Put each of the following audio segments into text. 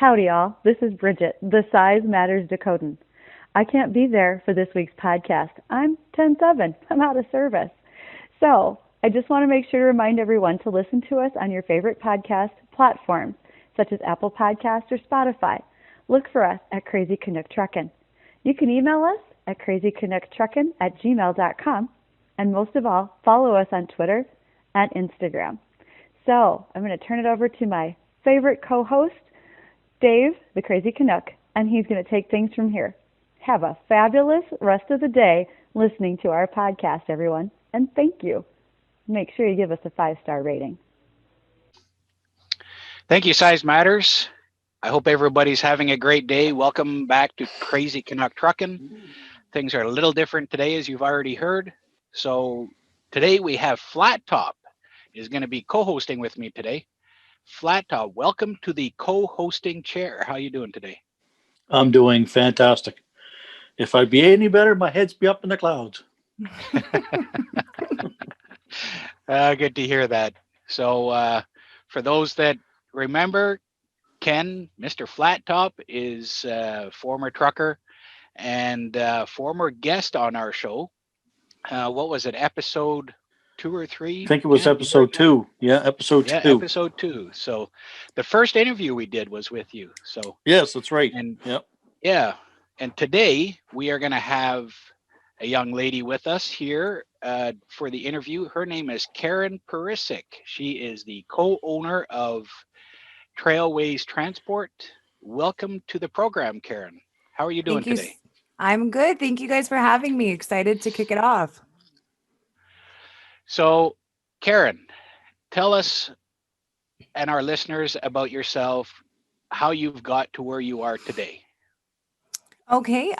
Howdy, all. This is Bridget, the Size Matters Dakotan. I can't be there for this week's podcast. I'm 10/7. I'm out of service. So I just want to make sure to remind everyone to listen to us on your favorite podcast platforms, such as Apple Podcasts or Spotify. Look for us at Crazy Canuck Truckin'. You can email us at crazycanucktruckin@gmail.com. And most of all, follow us on Twitter and Instagram. So I'm going to turn it over to my favorite co-host, Dave, the Crazy Canuck, and he's going to take things from here. Have a fabulous rest of the day listening to our podcast, everyone, and thank you. Make sure you give us a 5-star rating. Thank you, Size Matters. I hope everybody's having a great day. Welcome back to Crazy Canuck Truckin'. Things are a little different today, as you've already heard. So today we have Flat Top is going to be co-hosting with me today. Flat Top, welcome to the co-hosting chair. How are you doing today? I'm doing fantastic. If I'd be any better, my head's be up in the clouds. Good to hear that. So for those that remember, Ken, Mr. Flat Top, is a former trucker and former guest on our show. What was it, episode 2 or 3? I think it was episode 2. Yeah, episode 2. Yeah, episode 2. So the first interview we did was with you. So yes, that's right. And yep. Yeah. And today we are going to have a young lady with us here for the interview. Her name is Karin Perisic. She is the co-owner of Trailways Transport. Welcome to the program, Karin. How are you doing today? I'm good. Thank you guys for having me. Excited to kick it off. So, Karin, tell us and our listeners about yourself, how you've got to where you are today. Okay.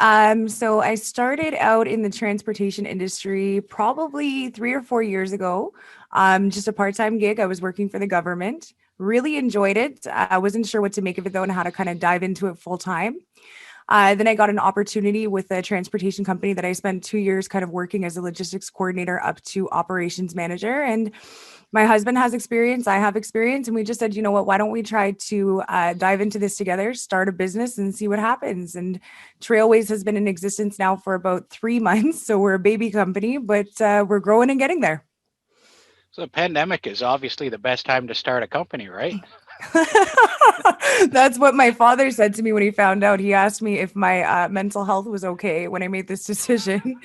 So I started out in the transportation industry probably 3 or 4 years ago. Just a part-time gig. I was working for the government. Really enjoyed it. I wasn't sure what to make of it though and how to kind of dive into it full time. Then I got an opportunity with a transportation company that I spent 2 years kind of working as a logistics coordinator up to operations manager. And my husband has experience, I have experience, and we just said, you know what, why don't we try to dive into this together, start a business and see what happens. And Trailways has been in existence now for about 3 months. So we're a baby company, but we're growing and getting there. So the pandemic is obviously the best time to start a company, right? That's what my father said to me when he found out. He asked me if my mental health was okay when I made this decision.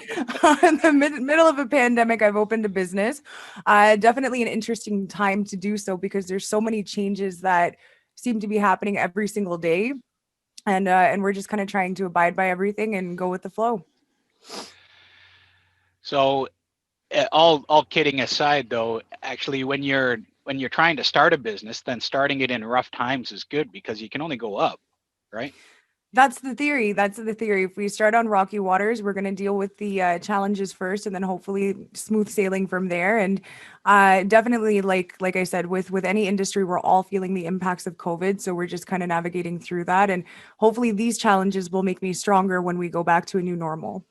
In the middle of a pandemic, I've opened a business. Definitely an interesting time to do so because there's so many changes that seem to be happening every single day. And we're just kind of trying to abide by everything and go with the flow. So all kidding aside, though, actually, when you're trying to start a business, then starting it in rough times is good because you can only go up, right? That's the theory. If we start on rocky waters, we're going to deal with the challenges first, and then hopefully smooth sailing from there. And definitely, like I said, with any industry, we're all feeling the impacts of COVID. So we're just kind of navigating through that, and hopefully these challenges will make me stronger when we go back to a new normal.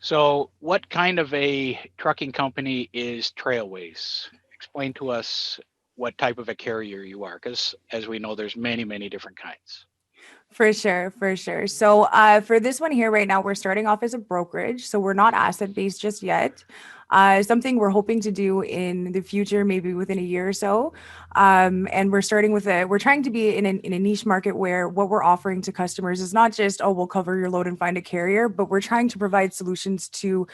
So what kind of a trucking company is Trailways? Explain to us what type of a carrier you are, because as we know, there's many, many different kinds. For sure. So for this one here right now, we're starting off as a brokerage. So we're not asset-based just yet. Something we're hoping to do in the future, maybe within a year or so. And we're starting with we're trying to be in a niche market where what we're offering to customers is not just, oh, we'll cover your load and find a carrier, but we're trying to provide solutions to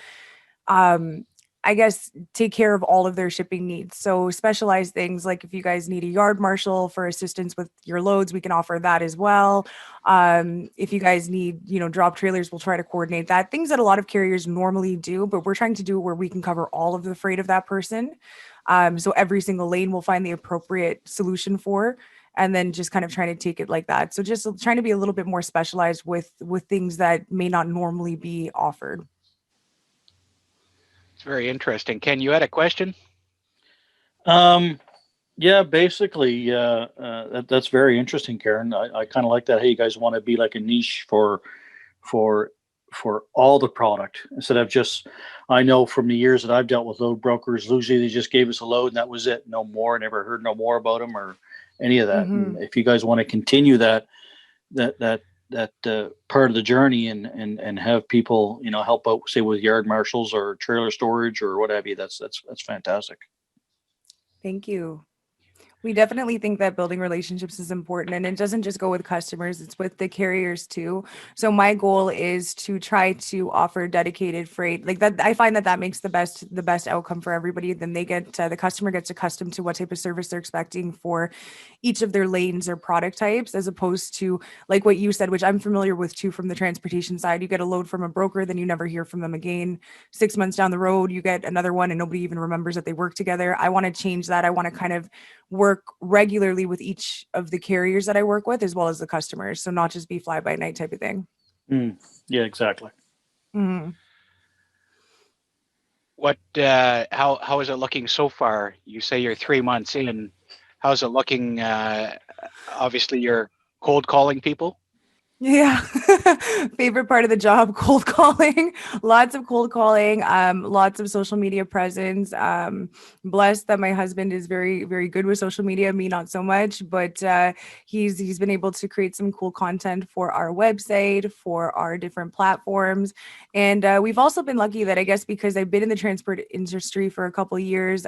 I guess, take care of all of their shipping needs. So specialized things like if you guys need a yard marshal for assistance with your loads, we can offer that as well. If you guys need, drop trailers, we'll try to coordinate that. Things that a lot of carriers normally do, but we're trying to do it where we can cover all of the freight of that person. So every single lane we'll find the appropriate solution for, and then just kind of trying to take it like that. So just trying to be a little bit more specialized with things that may not normally be offered. It's very interesting. Ken, you had a question? Yeah, basically, that's very interesting, Karin. I kind of like that. Hey, you guys want to be like a niche for all the product instead of just, I know from the years that I've dealt with load brokers, usually they just gave us a load and that was it. No more. Never heard no more about them any of that. Mm-hmm. And if you guys want to continue that part of the journey and have people, help out, say with yard marshals or trailer storage or what have you, that's fantastic. Thank you. We definitely think that building relationships is important, and it doesn't just go with customers, it's with the carriers too. So my goal is to try to offer dedicated freight like that. I find that makes the best outcome for everybody. Then the customer gets accustomed to what type of service they're expecting for each of their lanes or product types, as opposed to like what you said, which I'm familiar with too from the transportation side. You get a load from a broker, then you never hear from them again. 6 months down the road, you get another one and nobody even remembers that they work together. I want to change that. I want to kind of work regularly with each of the carriers that I work with, as well as the customers. So not just be fly by night type of thing. Yeah, exactly. Mm-hmm. What, how is it looking so far? You say you're 3 months in. How's it looking? Obviously you're cold calling people. Yeah. Favorite part of the job, cold calling. Lots of cold calling, lots of social media presence. Blessed that my husband is very, very good with social media, me not so much, but he's been able to create some cool content for our website, for our different platforms. And we've also been lucky that I guess because I've been in the transport industry for a couple of years,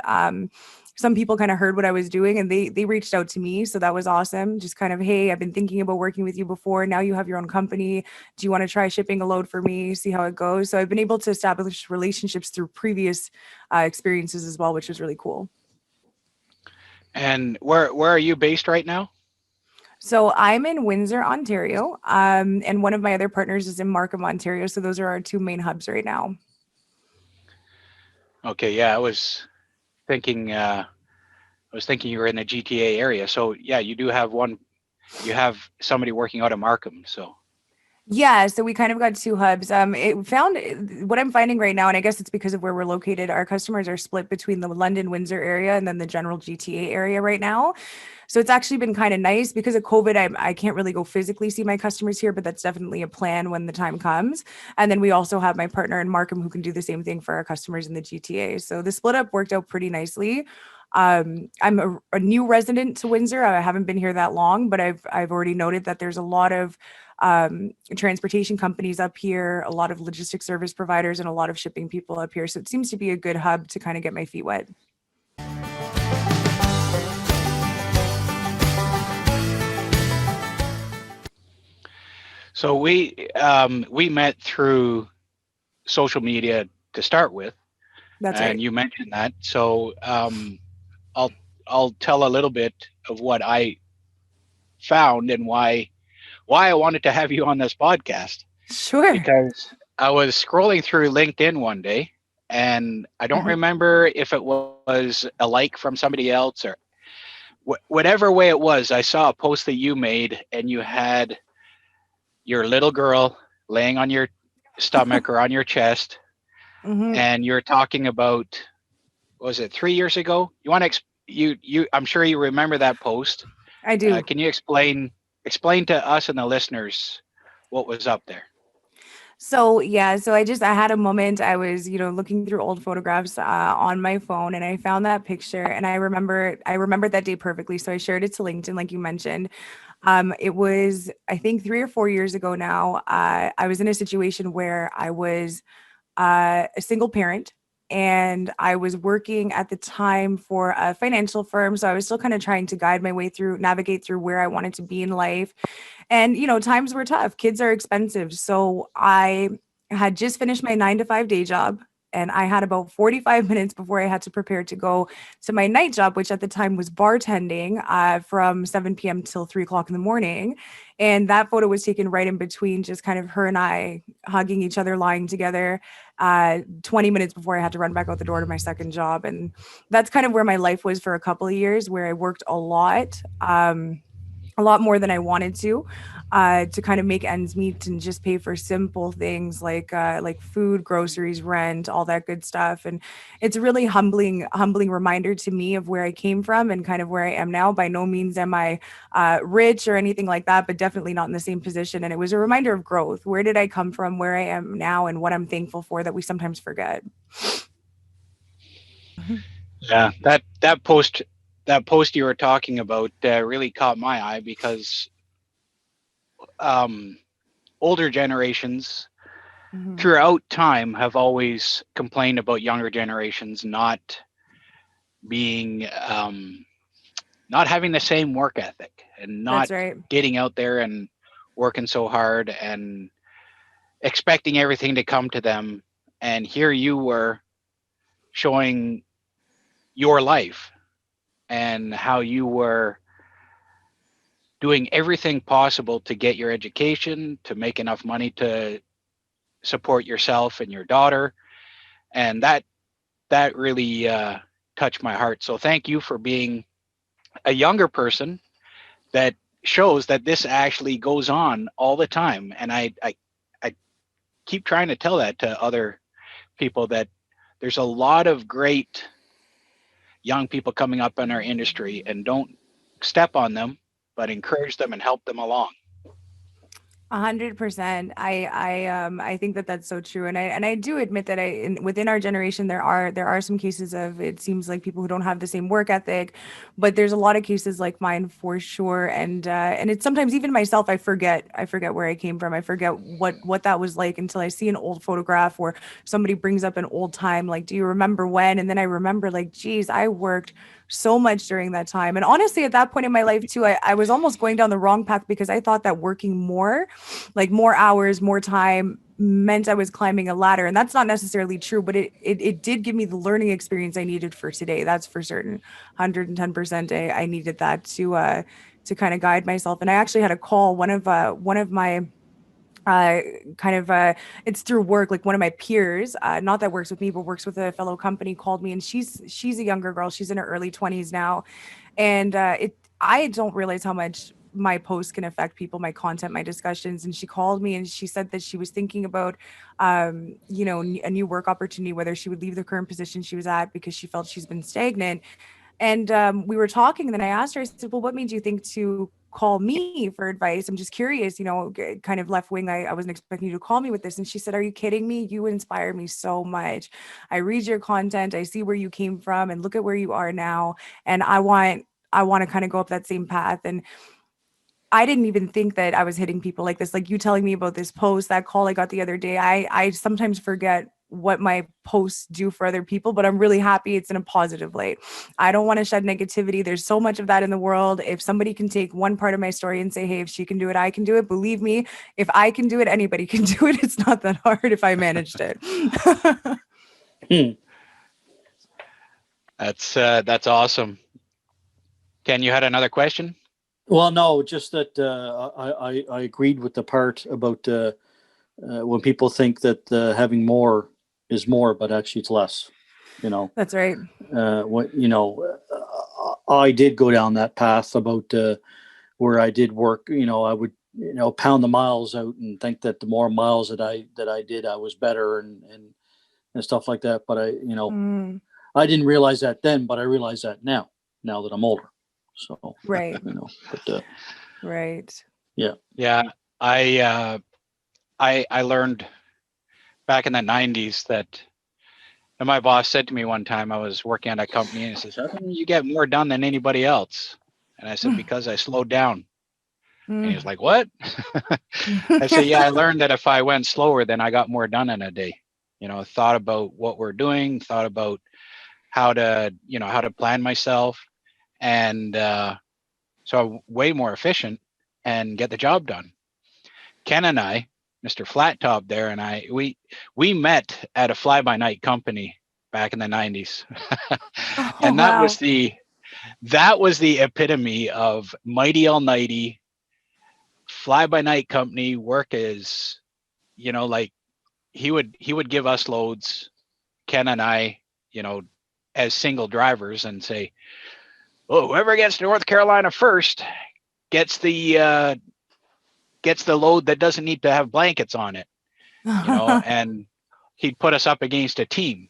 some people kind of heard what I was doing and they reached out to me. So that was awesome. Just kind of, hey, I've been thinking about working with you before. Now you have your own company. Do you want to try shipping a load for me? See how it goes. So I've been able to establish relationships through previous experiences as well, which was really cool. And where are you based right now? So I'm in Windsor, Ontario. And one of my other partners is in Markham, Ontario. So those are our two main hubs right now. Okay. Yeah. I was thinking you were in the GTA area. So yeah, you have somebody working out of Markham. So yeah, so we kind of got two hubs. What I'm finding right now, and I guess it's because of where we're located, our customers are split between the London, Windsor area and then the general GTA area right now. So it's actually been kind of nice because of COVID. I can't really go physically see my customers here, but that's definitely a plan when the time comes. And then we also have my partner in Markham who can do the same thing for our customers in the GTA. So the split up worked out pretty nicely. I'm a new resident to Windsor. I haven't been here that long, but I've already noted that there's a lot of transportation companies up here, a lot of logistics service providers, and a lot of shipping people up here. So it seems to be a good hub to kind of get my feet wet. So we met through social media to start with. That's and right. You mentioned that. So I'll tell a little bit of what I found and why I wanted to have you on this podcast. Sure. Because I was scrolling through LinkedIn one day and I don't remember if it was a like from somebody else or whatever way it was. I saw a post that you made and you had your little girl laying on your stomach or on your chest, and you're talking about, was it 3 years ago? You want to you I'm sure you remember that post. I do. Can you explain to us and the listeners what was up there? So yeah, so I had a moment. I was, looking through old photographs on my phone, and I found that picture, and I remembered that day perfectly. So I shared it to LinkedIn, like you mentioned. It was, I think, 3 or 4 years ago now. I was in a situation where I was a single parent. And I was working at the time for a financial firm. So I was still kind of trying to navigate through where I wanted to be in life. And, times were tough. Kids are expensive. So I had just finished my 9 to 5 day job. And I had about 45 minutes before I had to prepare to go to my night job, which at the time was bartending from 7 p.m. till 3 o'clock in the morning. And that photo was taken right in between just kind of her and I hugging each other, lying together 20 minutes before I had to run back out the door to my second job. And that's kind of where my life was for a couple of years, where I worked a lot more than I wanted to kind of make ends meet and just pay for simple things like food, groceries, rent, all that good stuff. And it's a really humbling reminder to me of where I came from and kind of where I am now. By no means am I rich or anything like that, but definitely not in the same position. And it was a reminder of growth. Where did I come from, where I am now, and what I'm thankful for that we sometimes forget. Yeah, that post that post you were talking about really caught my eye because older generations Mhm. throughout time have always complained about younger generations not being not having the same work ethic and not That's right. getting out there and working so hard and expecting everything to come to them. And here you were showing your life and how you were doing everything possible to get your education, to make enough money to support yourself and your daughter. And that really touched my heart. So thank you for being a younger person that shows that this actually goes on all the time. And I keep trying to tell that to other people that there's a lot of great young people coming up in our industry, and don't step on them, but encourage them and help them along. 100%. I think that that's so true, and I do admit that within our generation there are some cases of, it seems like, people who don't have the same work ethic, but there's a lot of cases like mine for sure, and it's sometimes even myself, I forget where I came from, I forget what that was like until I see an old photograph or somebody brings up an old time, like, do you remember when? And then I remember, like, geez, I worked so much during that time. And honestly, at that point in my life too, I was almost going down the wrong path because I thought that working more, like more hours, more time, meant I was climbing a ladder. And that's not necessarily true, but it did give me the learning experience I needed for today. That's for certain. 110%. I needed that to kind of guide myself. And I actually had a call, one of my kind of it's through work, like one of my peers, not that works with me but works with a fellow company, called me, and she's a younger girl, she's in her early 20s now, and I don't realize how much my posts can affect people, my content, my discussions. And she called me and she said that she was thinking about a new work opportunity, whether she would leave the current position she was at because she felt she's been stagnant. And we were talking, and then I asked her, I said, well, what made you think to call me for advice? I'm just curious, kind of left wing. I wasn't expecting you to call me with this. And she said, are you kidding me? You inspire me so much. I read your content, I see where you came from, and look at where you are now. And I want to kind of go up that same path. And I didn't even think that I was hitting people like this. Like you telling me about this post, that call I got the other day, I sometimes forget what my posts do for other people, but I'm really happy it's in a positive light. I don't want to shed negativity. There's so much of that in the world. If somebody can take one part of my story and say, hey, if she can do it, I can do it. Believe me, if I can do it, anybody can do it. It's not that hard if I managed it. That's awesome. Ken, you had another question? Well, no, just that I agreed with the part about when people think that having more is more, but actually it's less. That's right. I did go down that path about where I did work. I would pound the miles out and think that the more miles that I did, I was better and stuff like that. But I didn't realize that then, but I realize that now that I'm older. So right. But right. Yeah. I learned back in the 90s that, and my boss said to me one time, I was working at a company, and he says, how come you get more done than anybody else? And I said, because I slowed down. And he was like, what? I said, yeah, I learned that if I went slower, then I got more done in a day. Thought about what we're doing, thought about how to plan myself. And so I'm way more efficient and get the job done. Ken and I, Mr. Flat Top there, and I, we met at a fly-by-night company back in the 90s. And that was the epitome of mighty all-nighty fly-by-night company work. Is like he would give us loads, Ken and I, as single drivers, and say, oh, whoever gets to North Carolina first gets the load that doesn't need to have blankets on it, and he'd put us up against a team,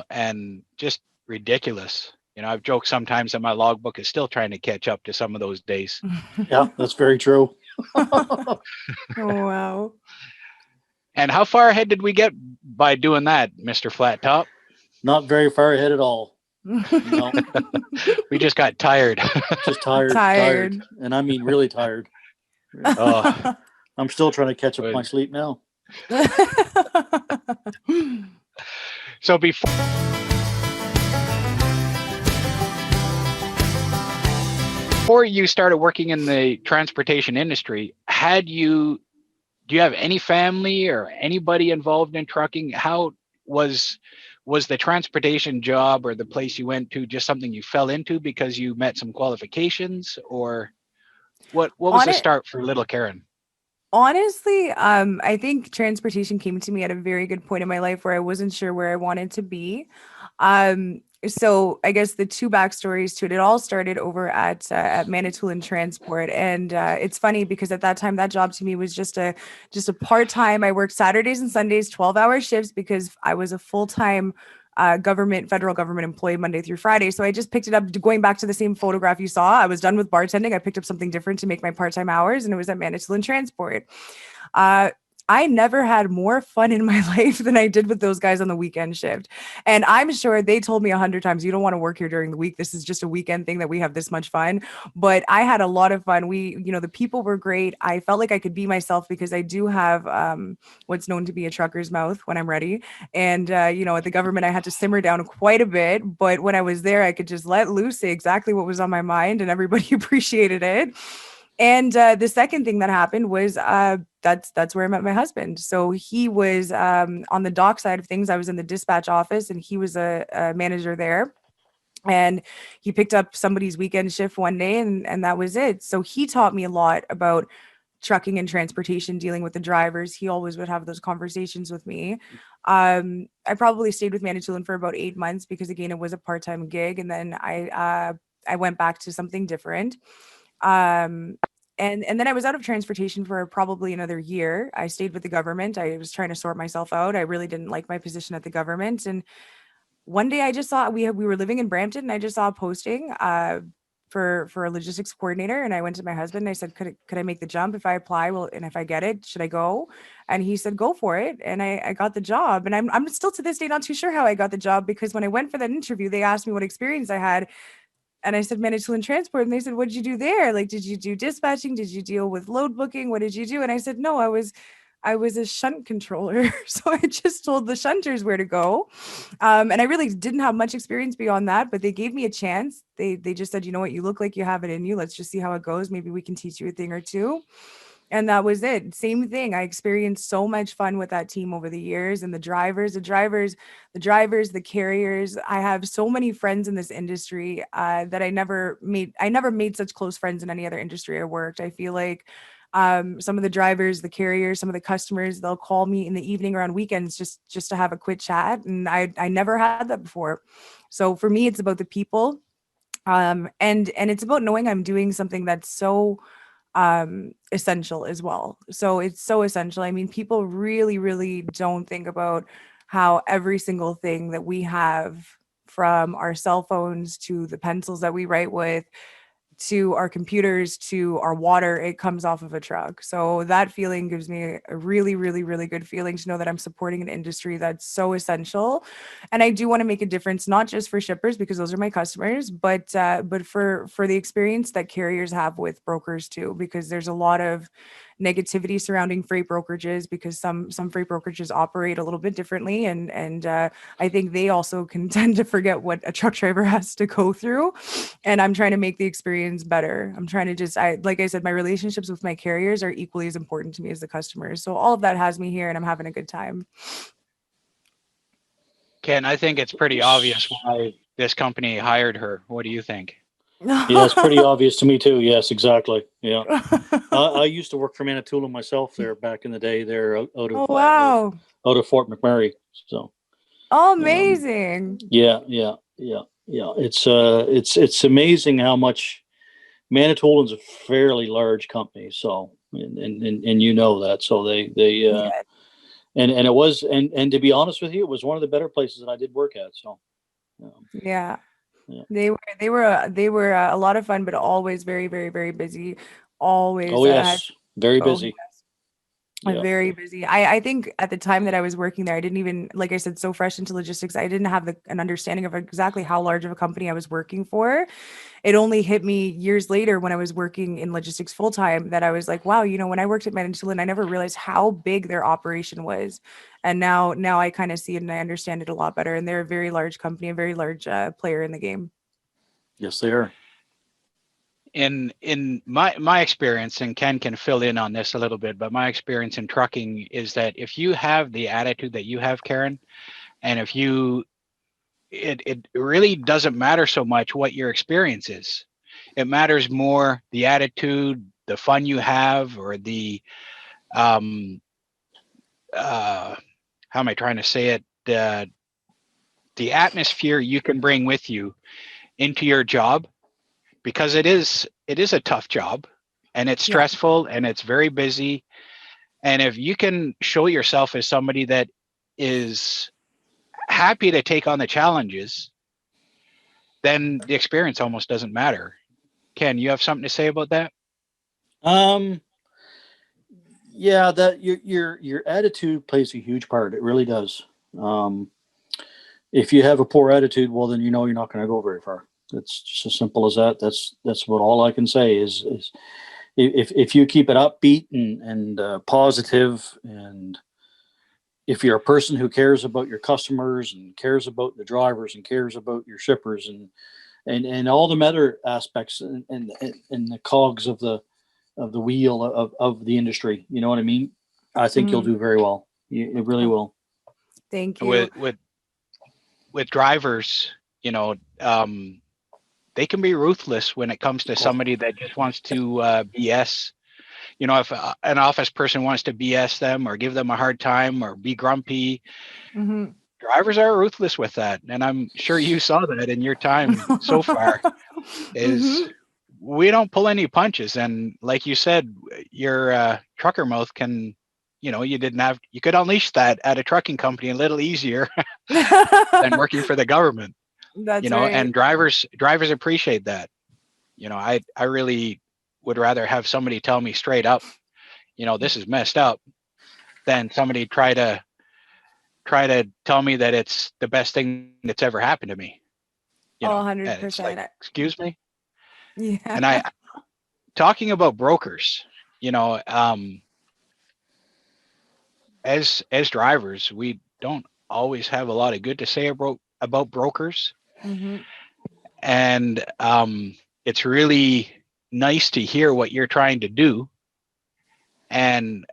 and just ridiculous. I've joked sometimes that my logbook is still trying to catch up to some of those days. Yeah, that's very true. Oh, wow. And how far ahead did we get by doing that, Mr. Flat Top? Not very far ahead at all. No, We just got tired. just tired, and I mean really tired. Oh, I'm still trying to catch up Good. my sleep now. so before you started working in the transportation industry, do you have any family or anybody involved in trucking? How was the transportation job or the place you went to just something you fell into because you met some qualifications, or what was the start for little Karin? Honestly, I think transportation came to me at a very good point in my life where I wasn't sure where I wanted to be. So I guess the two backstories to it, it all started over at Manitoulin Transport. And it's funny because at that time, that job to me was just a part-time. I worked Saturdays and Sundays, 12-hour shifts because I was a full-time federal government employee Monday through Friday. So I just picked it up, going back to the same photograph you saw. I was done with bartending. I picked up something different to make my part-time hours, and it was at Manitoulin Transport. I never had more fun in my life than I did with those guys on the weekend shift. And I'm sure they told me 100 times, you don't want to work here during the week. This is just a weekend thing that we have this much fun. But I had a lot of fun. The people were great. I felt like I could be myself because I do have what's known to be a trucker's mouth when I'm ready. And, at the government, I had to simmer down quite a bit. But when I was there, I could just let loose, say exactly what was on my mind, and everybody appreciated it. And the second thing that happened was that's where I met my husband. So he was on the dock side of things. I was in the dispatch office, and he was a manager there. And he picked up somebody's weekend shift one day, and that was it. So he taught me a lot about trucking and transportation, dealing with the drivers. He always would have those conversations with me. I probably stayed with Manitoulin for about 8 months because, again, it was a part-time gig. And then I went back to something different. And then I was out of transportation for probably another year. I stayed with the government. I was trying to sort myself out. I really didn't like my position at the government. And one day I just saw we were living in Brampton, and I just saw a posting for a logistics coordinator. And I went to my husband and I said, could I make the jump if I apply? Well, and if I get it, should I go? And he said, go for it. And I got the job. And I'm still to this day not too sure how I got the job, because when I went for that interview, they asked me what experience I had. And I said, Manitoulin Transport. And they said, what did you do there? Like, did you do dispatching? Did you deal with load booking? What did you do? And I said, no, I was a shunt controller. So I just told the shunters where to go. And I really didn't have much experience beyond that, but they gave me a chance. They just said, you know what, you look like you have it in you. Let's just see how it goes. Maybe we can teach you a thing or two. And that was it. Same thing. I experienced so much fun with that team over the years, and the carriers. I have so many friends in this industry that I never made such close friends in any other industry I worked. I feel like some of the drivers, the carriers, some of the customers, they'll call me in the evening around weekends just to have a quick chat. And I never had that before. So for me, it's about the people. And it's about knowing I'm doing something that's so essential as well. So it's so essential. I mean, people really, really don't think about how every single thing that we have, from our cell phones to the pencils that we write with, to our computers, to our water, it comes off of a truck. So that feeling gives me a really, really, really good feeling to know that I'm supporting an industry that's so essential. And I do want to make a difference, not just for shippers, because those are my customers, but for the experience that carriers have with brokers too, because there's a lot of negativity surrounding freight brokerages, because some freight brokerages operate a little bit differently, and I think they also can tend to forget what a truck driver has to go through. And I'm trying to make the experience better. I'm trying to like I said, my relationships with my carriers are equally as important to me as the customers. So all of that has me here, and I'm having a good time. Ken, I think it's pretty obvious why this company hired her. What do you think? Yeah, it's pretty obvious to me too. Yes, exactly. Yeah. I used to work for Manitoulin myself there back in the day. There out of wow, out of Fort McMurray. So amazing. Yeah. It's amazing how much Manitoulin's a fairly large company. So and you know that. So they Yeah. and it was, and to be honest with you, it was one of the better places that I did work at. So Yeah. Yeah. They were a lot of fun, but always very, very, very busy. Always. Oh yes, very busy. Yes. Yeah. Very busy. I think at the time that I was working there, I didn't even, like I said, so fresh into logistics, I didn't have an understanding of exactly how large of a company I was working for. It only hit me years later when I was working in logistics full time that I was like, wow, when I worked at Manitoulin, I never realized how big their operation was. And now I kind of see it and I understand it a lot better. And they're a very large company, a very large player in the game. Yes, they are. In my experience, and Ken can fill in on this a little bit, but my experience in trucking is that if you have the attitude that you have, Karin, and if you it really doesn't matter so much what your experience is. It matters more the attitude, the fun you have, or the how am I trying to say it? The atmosphere you can bring with you into your job, because it is a tough job, and it's stressful, and it's very busy. And if you can show yourself as somebody that is happy to take on the challenges, then the experience almost doesn't matter. Ken, you have something to say about that? Yeah, that your attitude plays a huge part. It really does. If you have a poor attitude, well, then you're not going to go very far. It's just as simple as that. That's what all I can say is if you keep it upbeat and positive, and if you're a person who cares about your customers and cares about the drivers and cares about your shippers and all the other aspects and the cogs of the wheel of the industry, you know what I mean? I think you'll do very well. It really will. Thank you. With drivers, they can be ruthless when it comes to somebody that just wants to BS. If an office person wants to BS them or give them a hard time or be grumpy, drivers are ruthless with that. And I'm sure you saw that in your time so far. We don't pull any punches. And like you said, your trucker mouth can, you could unleash that at a trucking company a little easier than working for the government. That's right. And drivers appreciate that. I really would rather have somebody tell me straight up, this is messed up, than somebody try to tell me that it's the best thing that's ever happened to me. 100%. Like, excuse me. Yeah. And talking about brokers, as drivers, we don't always have a lot of good to say about brokers. And it's really nice to hear what you're trying to do and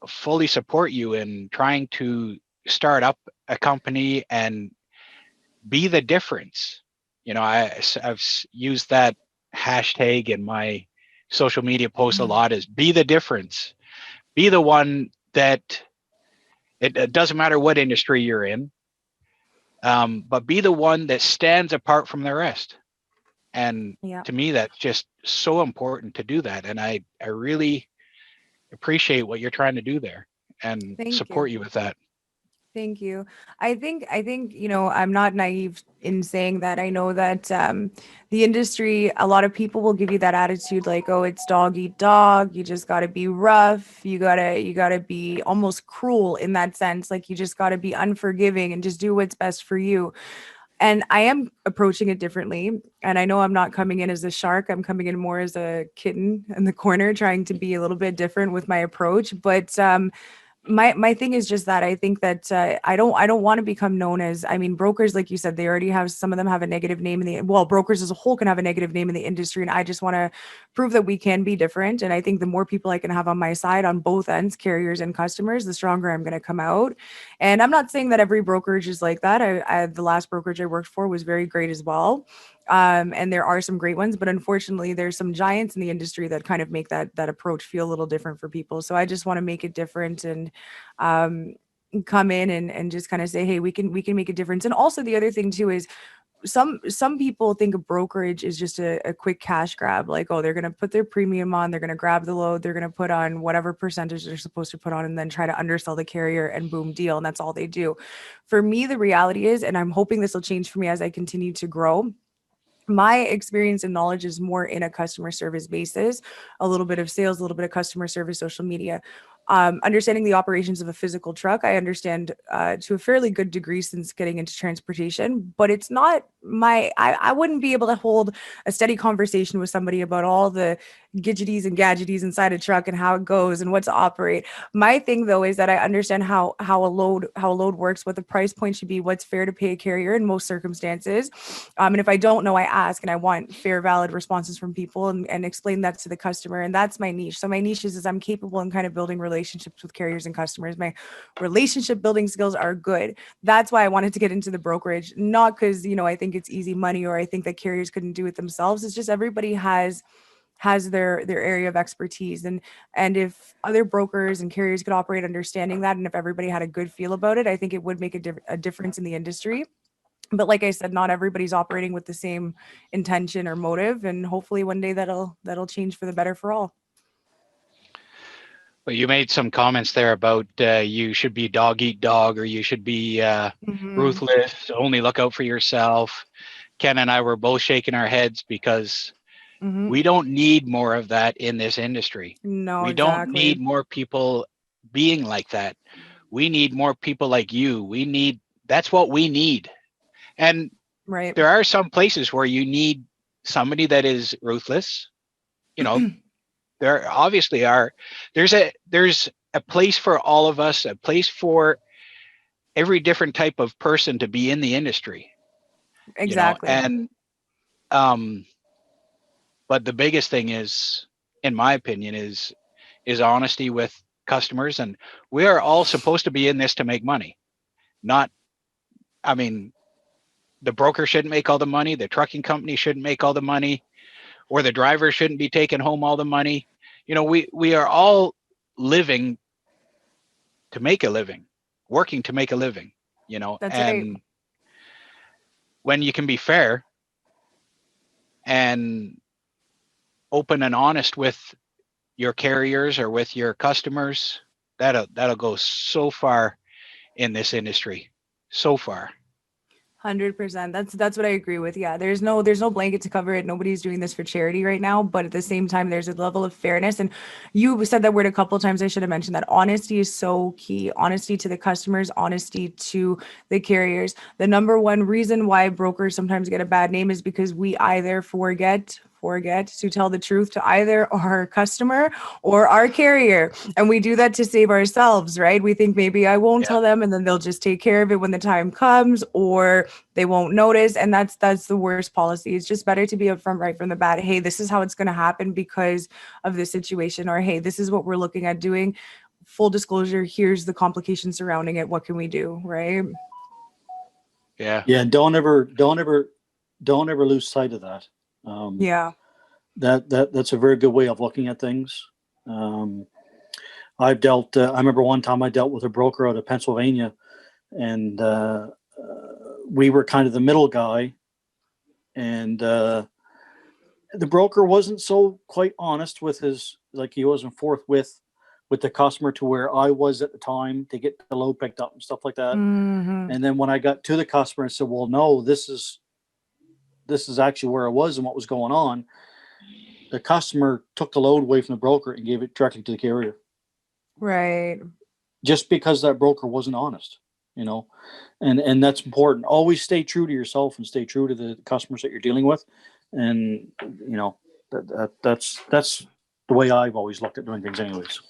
fully support you in trying to start up a company and be the difference. I've used that hashtag in my social media posts a lot, is be the difference. Be the one that it doesn't matter what industry you're in, but be the one that stands apart from the rest. And to me, that's just so important to do that. And I really appreciate what you're trying to do there and support you with that. Thank you. I think, I'm not naive in saying that. I know that the industry, a lot of people will give you that attitude like, oh, it's dog eat dog. You just got to be rough. You gotta be almost cruel in that sense. Like you just got to be unforgiving and just do what's best for you. And I am approaching it differently. And I know I'm not coming in as a shark. I'm coming in more as a kitten in the corner, trying to be a little bit different with my approach. But my thing is just that I think that I don't want to become known as, brokers, like you said, they already have, some of them have a negative name brokers as a whole can have a negative name in the industry. And I just want to prove that we can be different. And I think the more people I can have on my side on both ends, carriers and customers, the stronger I'm going to come out. And I'm not saying that every brokerage is like that. The last brokerage I worked for was very great as well. And there are some great ones, but unfortunately there's some giants in the industry that kind of make that approach feel a little different for people. So I just want to make it different and come in and just kind of say, hey, we can make a difference. And also the other thing too is some people think a brokerage is just a quick cash grab. Like, oh, they're going to put their premium on, they're going to grab the load, they're going to put on whatever percentage they're supposed to put on and then try to undersell the carrier and boom, deal. And that's all they do. For me, the reality is, and I'm hoping this will change for me as I continue to grow, my experience and knowledge is more in a customer service basis, a little bit of sales, a little bit of customer service, social media. understanding the operations of a physical truck, I understand to a fairly good degree since getting into transportation, but it's not I wouldn't be able to hold a steady conversation with somebody about all the gidgeties and gadgeties inside a truck and how it goes and what to operate. My thing though is that I understand how a load works, what the price point should be, what's fair to pay a carrier in most circumstances. And if I don't know, I ask, and I want fair, valid responses from people and explain that to the customer. And that's my niche. So my niche is I'm capable in kind of building relationships with carriers and customers. My relationship building skills are good. That's why I wanted to get into the brokerage, not because, I think it's easy money or I think that carriers couldn't do it themselves. It's just everybody has their area of expertise, and if other brokers and carriers could operate understanding that, and if everybody had a good feel about it, I think it would make a difference in the industry. But like I said, not everybody's operating with the same intention or motive, and hopefully one day that'll change for the better for all. Well, you made some comments there about you should be dog eat dog, or you should be ruthless, only look out for yourself. Ken and I were both shaking our heads because we don't need more of that in this industry. No, we exactly. don't need more people being like that. We need more people like you. That's what we need. And right. There are some places where you need somebody that is ruthless. There obviously are. There's a place for all of us, a place for every different type of person to be in the industry. Exactly. But the biggest thing is, in my opinion, is honesty with customers. And we are all supposed to be in this to make money. The broker shouldn't make all the money. The trucking company shouldn't make all the money, or the driver shouldn't be taking home all the money. We are all living to make a living, working to make a living, That's and right. When you can be fair and open and honest with your carriers or with your customers, that'll go so far in this industry, so far. 100%. That's what I agree with. Yeah, there's no blanket to cover it. Nobody's doing this for charity right now, but at the same time, there's a level of fairness. And you said that word a couple of times. I should have mentioned that honesty is so key. Honesty to the customers, honesty to the carriers. The number one reason why brokers sometimes get a bad name is because we either forget to tell the truth to either our customer or our carrier. And we do that to save ourselves, right? We think maybe I won't tell them, and then they'll just take care of it when the time comes, or they won't notice. And that's the worst policy. It's just better to be upfront right from the bat. Hey, this is how it's going to happen because of this situation, or hey, this is what we're looking at doing. Full disclosure, here's the complications surrounding it. What can we do, right? Yeah. Yeah. Don't ever lose sight of that. That's a very good way of looking at things. I remember one time I dealt with a broker out of Pennsylvania, and we were kind of the middle guy, and the broker wasn't so quite honest with he wasn't forthwith with the customer to where I was at the time to get the load picked up and stuff like that. And then when I got to the customer and said, well, no, this is actually where I was and what was going on, the customer took the load away from the broker and gave it directly to the carrier. Right. Just because that broker wasn't honest, and that's important. Always stay true to yourself and stay true to the customers that you're dealing with. And, that's the way I've always looked at doing things anyways.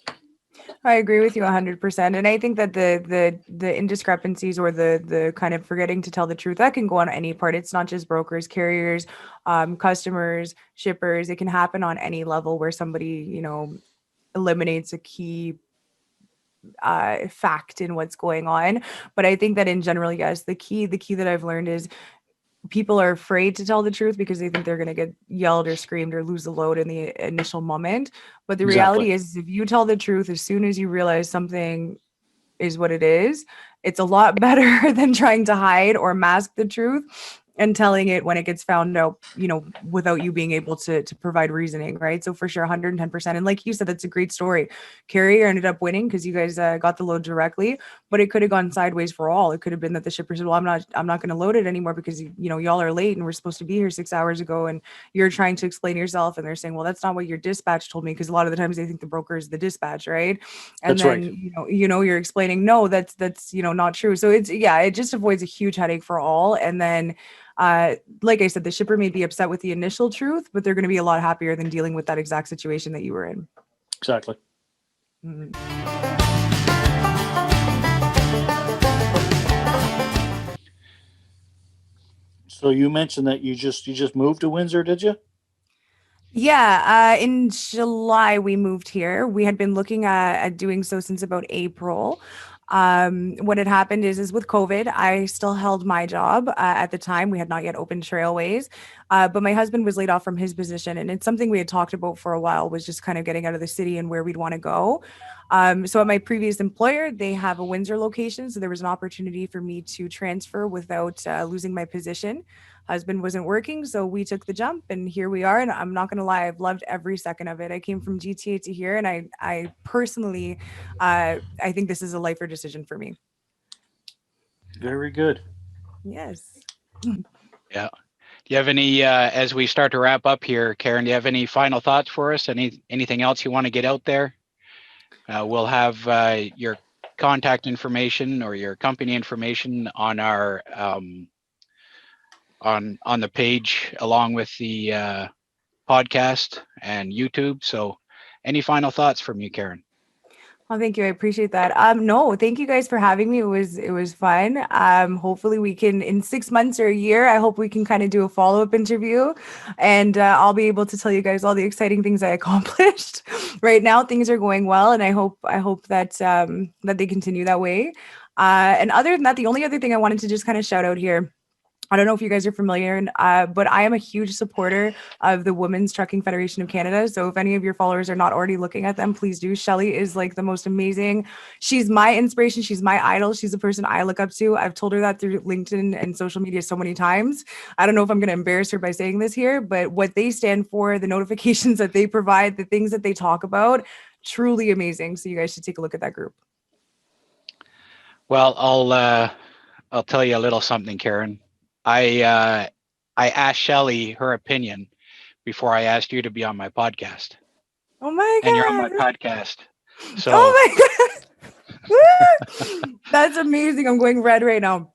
I agree with you 100%. And I think that the indiscrepancies or the kind of forgetting to tell the truth, that can go on any part. It's not just brokers, carriers, customers, shippers. It can happen on any level where somebody, eliminates a key fact in what's going on. But I think that in general, yes, the key that I've learned is people are afraid to tell the truth because they think they're going to get yelled or screamed or lose the load in the initial moment. But the reality is, if you tell the truth, as soon as you realize something is what it is, it's a lot better than trying to hide or mask the truth. and telling it when it gets found out, without you being able to provide reasoning, right? So for sure, 110%. And like you said, that's a great story. Carrier ended up winning because you guys got the load directly, but it could have gone sideways for all. It could have been that the shipper said, well, I'm not going to load it anymore because y'all are late and we're supposed to be here 6 hours ago, and you're trying to explain yourself, and they're saying, well, that's not what your dispatch told me, because a lot of the times they think the broker is the dispatch, right? And That's then right. you're explaining, no, that's not true. So it just avoids a huge headache for all. And then like I said, the shipper may be upset with the initial truth, but they're going to be a lot happier than dealing with that exact situation that you were in. Exactly. Mm-hmm. So you mentioned that you just moved to Windsor, did you? Yeah, in July we moved here. We had been looking at doing so since about April. What had happened is with COVID, I still held my job. At the time, we had not yet opened Trailways, but my husband was laid off from his position, and it's something we had talked about for a while, was just kind of getting out of the city and where we'd want to go. So at my previous employer, they have a Windsor location, so there was an opportunity for me to transfer without losing my position. Husband wasn't working, so we took the jump, and here we are. And I'm not gonna lie, I've loved every second of it. I came from GTA to here, and I personally, I think this is a lifer decision for me. Very good. Yes. Yeah. Do you have any, as we start to wrap up here, Karin, do you have any final thoughts for us? Anything else you want to get out there? We'll have your contact information or your company information on our on the page, along with the podcast and YouTube. So any final thoughts from you, Karin? Oh, thank you. I appreciate that. No, thank you guys for having me. It was fun. Hopefully we can, in 6 months or a year, I hope we can kind of do a follow-up interview, and I'll be able to tell you guys all the exciting things I accomplished. Right now, things are going well, and I hope that that they continue that way. And other than that, the only other thing I wanted to just kind of shout out here, I don't know if you guys are familiar, but I am a huge supporter of the Women's Trucking Federation of Canada. So if any of your followers are not already looking at them, please do. Shelley is like the most amazing. She's my inspiration. She's my idol. She's the person I look up to. I've told her that through LinkedIn and social media so many times. I don't know if I'm going to embarrass her by saying this here, but what they stand for, the notifications that they provide, the things that they talk about, truly amazing. So you guys should take a look at that group. Well, I'll tell you a little something, Karin. I asked Shelley her opinion before I asked you to be on my podcast. Oh my God. And you're on my podcast. So oh my God. That's amazing. I'm going red right now.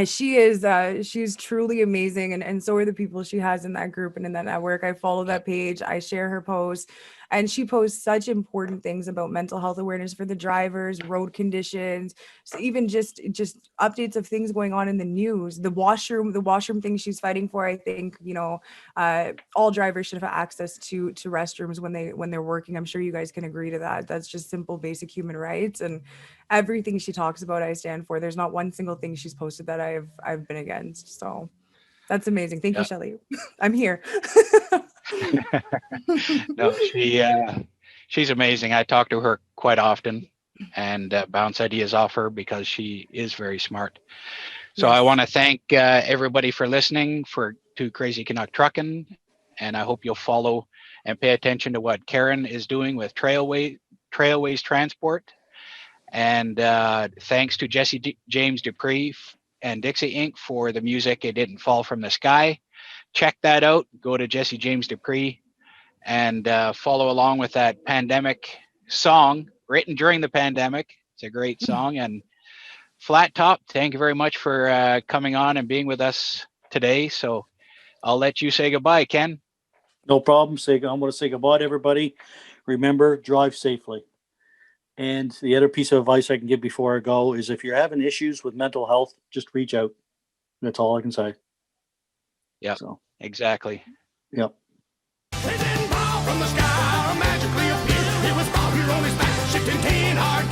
She's truly amazing, and so are the people she has in that group and in that network. I follow that page, I share her posts, and she posts such important things about mental health awareness for the drivers, road conditions, so even just updates of things going on in the news, the washroom thing she's fighting for. I think all drivers should have access to restrooms when they're working. I'm sure you guys can agree to that. That's just simple basic human rights, and everything she talks about I stand for. There's not one single thing she's posted that I've been against. So that's amazing. Thank you, Shelley. I'm here. No, she's amazing. I talk to her quite often and bounce ideas off her because she is very smart. So Yes. I want to thank everybody for listening to Crazy Canuck Trucking, and I hope you'll follow and pay attention to what Karin is doing with Trailways Transport. And thanks to Jesse James Dupree and Dixie Inc. for the music It Didn't Fall From the Sky. Check that out. Go to Jesse James Dupree and follow along with that pandemic song written during the pandemic. It's a great song. And Flat Top, thank you very much for coming on and being with us today. So I'll let you say goodbye, Ken. No problem. I'm going to say goodbye to everybody. Remember, drive safely. And the other piece of advice I can give before I go is if you're having issues with mental health, just reach out. That's all I can say. Yeah, so. Exactly. Yep. From the sky, magically appeared. It was brought here on his back, shifting 10 hard